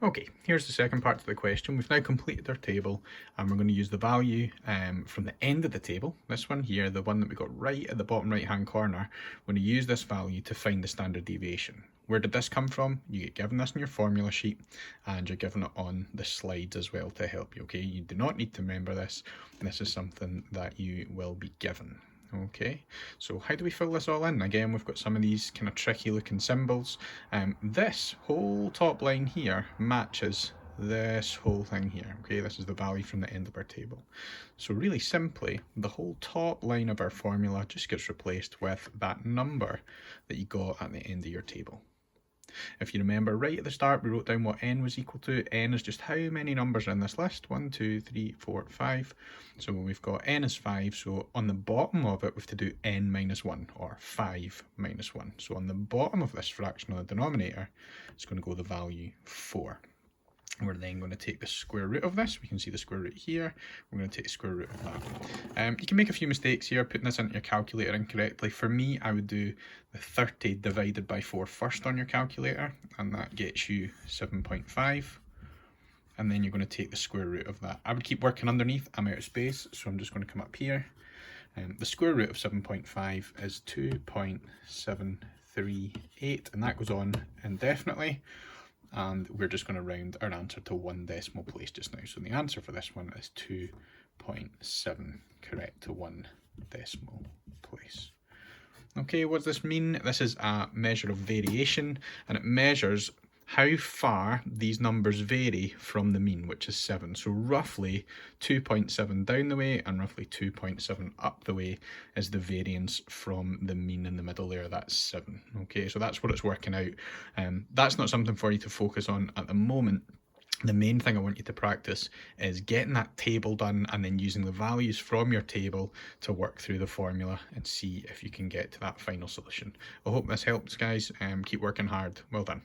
Okay, here's the second part to the question. We've now completed our table and we're going to use the value from the end of the table, this one here, the one that we got right at the bottom right hand corner. We're going to use this value to find the standard deviation. Where did this come from? You get given this in your formula sheet and you're given it on the slides as well to help you, okay? You do not need to remember this. This is something that you will be given. Okay, so how do we fill this all in? Again, we've got some of these kind of tricky looking symbols. This whole top line here matches this whole thing here. Okay, this is the value from the end of our table. So really simply, the whole top line of our formula just gets replaced with that number that you got at the end of your table. If you remember right at the start, we wrote down what n was equal to. N is just how many numbers are in this list. 1, 2, 3, 4, 5. So we've got n is 5. So on the bottom of it, we have to do n minus 1 or 5 minus 1. So on the bottom of this fraction on the denominator, it's going to go the value 4. We're then going to take the square root of this. We can see the square root here. We're going to take the square root of that. You can make a few mistakes here, putting this into your calculator incorrectly. For me, I would do the 30 divided by 4 first on your calculator, and that gets you 7.5. And then you're going to take the square root of that. I would keep working underneath. I'm out of space, so I'm just going to come up here. The square root of 7.5 is 2.738, and that goes on indefinitely. And we're just going to round our answer to 1 decimal place just now. So the answer for this one is 2.7, correct to 1 decimal place. Okay, what does this mean? This is a measure of variation, and it measures how far these numbers vary from the mean, which is 7. So roughly 2.7 down the way and roughly 2.7 up the way is the variance from the mean in the middle there. That's 7. Okay, so that's what it's working out. That's not something for you to focus on at the moment. The main thing I want you to practice is getting that table done and then using the values from your table to work through the formula and see if you can get to that final solution. I hope this helps, guys. Keep working hard. Well done.